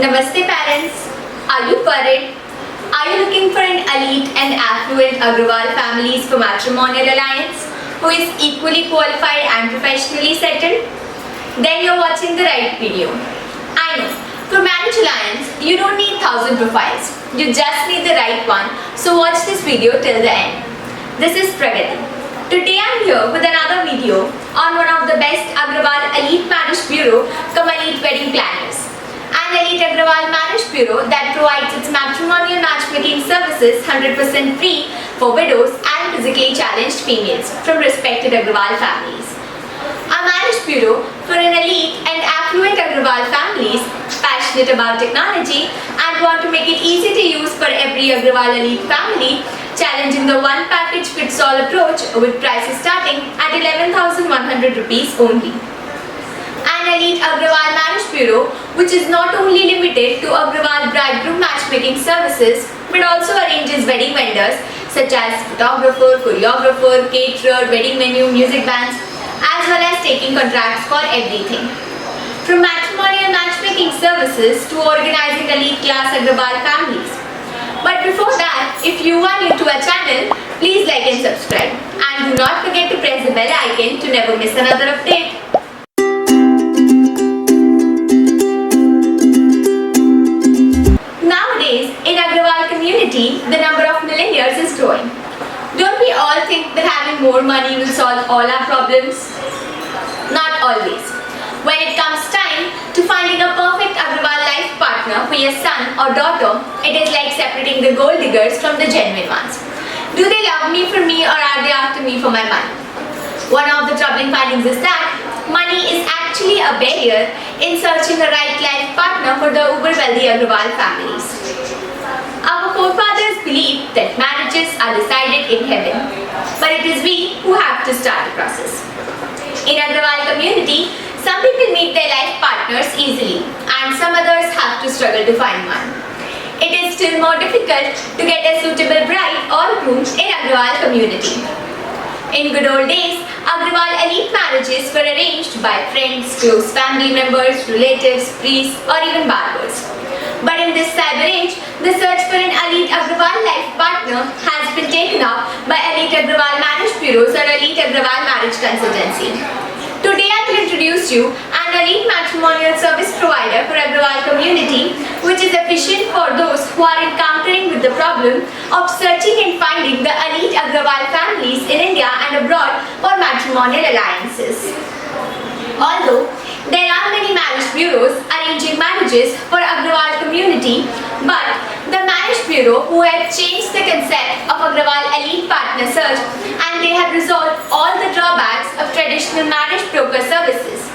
Namaste parents. Are you worried? Are you looking for an elite and affluent Agrawal families for matrimonial alliance who is equally qualified and professionally settled? Then you're watching the right video. I know, for marriage alliance, you don't need 1,000 profiles. You just need the right one. So watch this video till the end. This is Pragati. Today I'm here with another video on one of the best Agrawal Elite Marriage Bureau come Elite Wedding Planners. An Elite Agrawal Marriage Bureau that provides its matrimonial matchmaking services 100% free for widows and physically challenged females from respected Agrawal families. A marriage bureau for an elite and affluent Agrawal families passionate about technology and want to make it easy to use for every Agrawal elite family, challenging the one package fits all approach with prices starting at 11,100 rupees only. An Elite Agrawal Marriage Bureau which is not only limited to Agrawal bridegroom matchmaking services but also arranges wedding vendors such as photographer, choreographer, caterer, wedding menu, music bands, as well as taking contracts for everything. From matrimonial matchmaking services to organizing elite class Agrawal families. But before that, if you are new to our channel, please like and subscribe. And do not forget to press the bell icon to never miss another update. Nowadays, in Agrawal community, the number of millionaires is growing. Don't we all think that having more money will solve all our problems? Not always. When it comes time to finding a perfect Agrawal life partner for your son or daughter, it is like separating the gold diggers from the genuine ones. Do they love me for me or are they after me for my money? One of the troubling findings is that money is actually a barrier in searching a right life partner for the uber wealthy Agrawal families. Our forefathers believed that marriages are decided in heaven, but it is we who have to start the process. In Agrawal community, some people meet their life partners easily and some others have to struggle to find one. It is still more difficult to get a suitable bride or groom in Agrawal community. In good old days, Agrawal elite marriages were arranged by friends, close family members, relatives, priests or even barbers. But in this cyber age, the search for an elite Agrawal life partner has been taken up by Elite Agrawal Marriage Bureaus or Elite Agrawal Marriage Consultancy. Today I will introduce you an elite matrimonial service provider for Agrawal community which is efficient for those who are encountering with the problem of searching and finding the elite Agrawal families in India and abroad for matrimonial alliances. Although there are many marriage bureaus arranging marriages for Agrawal community, but the marriage bureau who have changed the concept of Agrawal elite partner search and they have resolved all the drawbacks of traditional marriage broker services.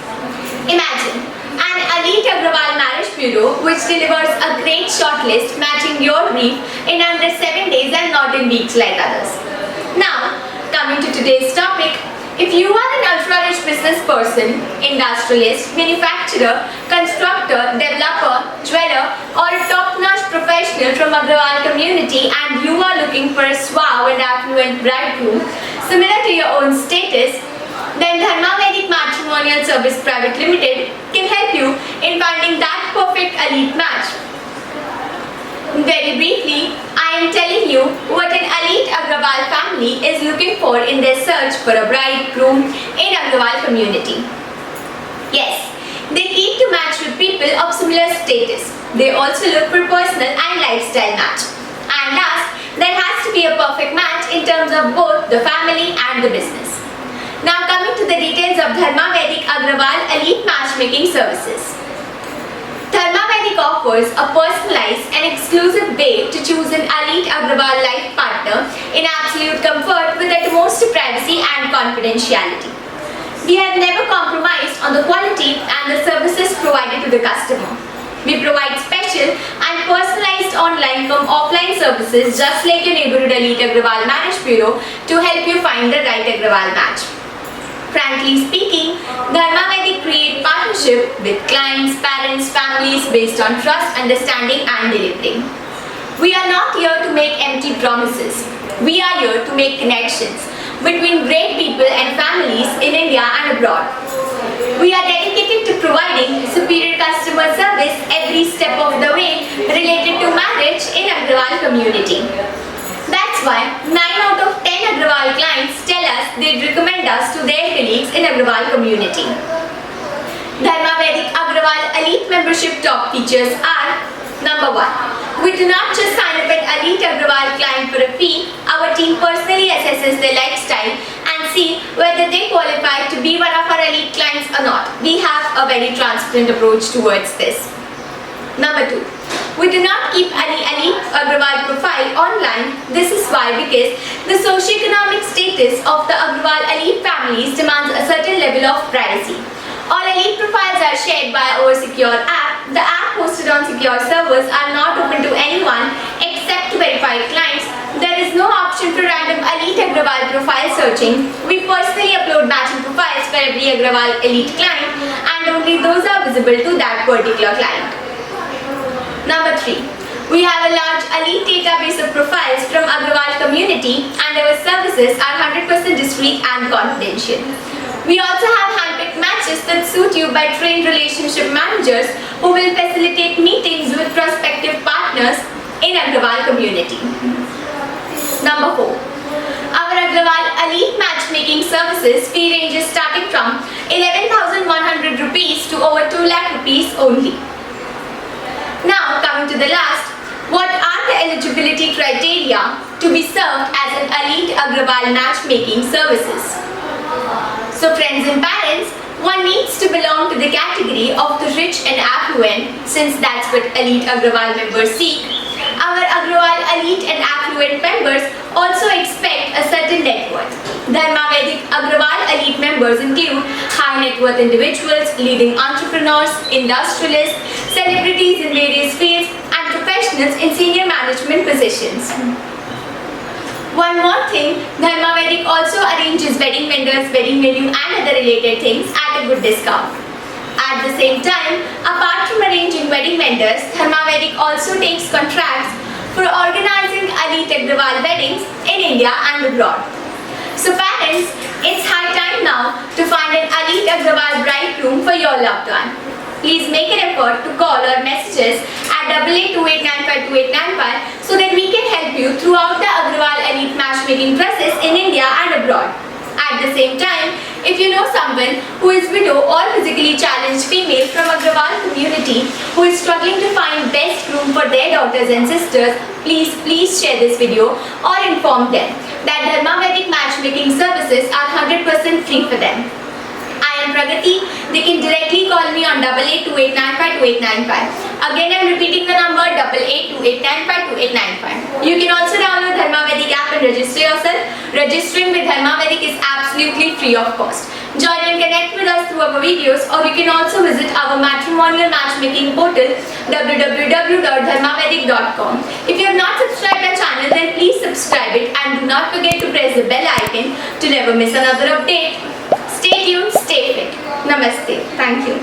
Imagine an elite Agrawal marriage bureau which delivers a great shortlist matching your brief in under 7 days and not in weeks like others. Now, coming to today's topic, if you are an ultra-rich business person, industrialist, manufacturer, constructor, developer, jeweler or a top-notch professional from Agrawal community and you are looking for a suave and affluent bridegroom similar to your own status, then Dharma Vedic Matrimonial Service Private Limited can help you in finding that perfect elite match. Very briefly, I am telling you what an elite Agrawal family is looking for in their search for a bridegroom in Agrawal community. Yes, they keep to match with people of similar status. They also look for personal and lifestyle match. And last, there has to be a perfect match in terms of both the family and the business. Now coming to the details of Dharma Vedic Agrawal Elite Matchmaking Services. Dharma Vedic offers a personalized and exclusive way to choose an elite Agrawal life partner in absolute comfort with utmost privacy and confidentiality. We have never compromised on the quality and the services provided to the customer. We provide special and personalized online from offline services just like your neighborhood Elite Agrawal Marriage Bureau to help you find the right Agrawal match. Frankly speaking, Dharma Vedic create partnership with clients, parents, families based on trust, understanding and delivering. We are not here to make empty promises. We are here to make connections between great people and families in India and abroad. We are dedicated to providing superior customer service every step of the way related to marriage in Agrawal community. That's why 9 out of 10 Agrawal clients tell us they'd recommend us to their colleagues in Agrawal community. Dharma Vedic Agrawal Elite membership top features are: number 1. We do not just sign up an Elite Agrawal client for a fee. Our team personally assesses their lifestyle and see whether they qualify to be one of our Elite clients or not. We have a very transparent approach towards this. Number 2. We do not keep any Elite Agrawal profile online. This is why, because the socioeconomic status of the Agrawal Elite families demands a certain level of privacy. All Elite profiles are shared via our secure app. The app hosted on secure servers are not open to anyone except verified clients. There is no option for random Elite Agrawal profile searching. We personally upload matching profiles for every Agrawal Elite client, and only those are visible to that particular client. Number 3. We have a large Elite database of profiles from Agrawal community, and our services are 100% discreet and confidential. We also have handpicked matches that suit you by trained relationship managers who will facilitate meetings with prospective partners in Agrawal community. Number 4. Our Agrawal Elite matchmaking services fee ranges starting from 11,100 rupees to over 2 lakh rupees only. Now coming to the last, what are the eligibility criteria to be served as an Elite Agrawal matchmaking services? So friends and parents, one needs to belong to the category of the rich and affluent, since that's what Elite Agrawal members seek. Our Agrawal Elite and affluent members also expect a certain net worth. Dharma Vedic Agrawal Elite members include high net worth individuals, leading entrepreneurs, industrialists, celebrities in various fields, and professionals in senior management positions. One more thing, Dharma Vedic also arranges wedding vendors, wedding venue and other related things at a good discount. At the same time, apart from arranging wedding vendors, Dharma Vedic also takes contracts for organizing Elite Agrawal weddings in India and abroad. So parents, it's high time now to find an Elite Agrawal bridegroom for your loved one. Please make an effort to call or message us at 8828952895 so that we can help you throughout the Agrawal Elite matchmaking process in India and abroad. At the same time, if you know someone who is widow or physically challenged female from Agrawal community who is struggling to find best groom for their daughters and sisters, please share this video or inform them that Dharma Vedic matchmaking services are 100% free for them. I am Pragati. They can directly call me on 8828952895. Again, I am repeating the number 8828952895. You can also download Dharma Vedic app and register yourself. Registering with Dharma Vedic is absolutely free of cost. Join and connect with us through our videos, or you can also visit our matrimonial matchmaking portal www.dharmavedic.com. If you have not subscribed our channel, then please subscribe it and do not forget to press the bell icon to never miss another update. Stay tuned, stay fit. Namaste. Thank you.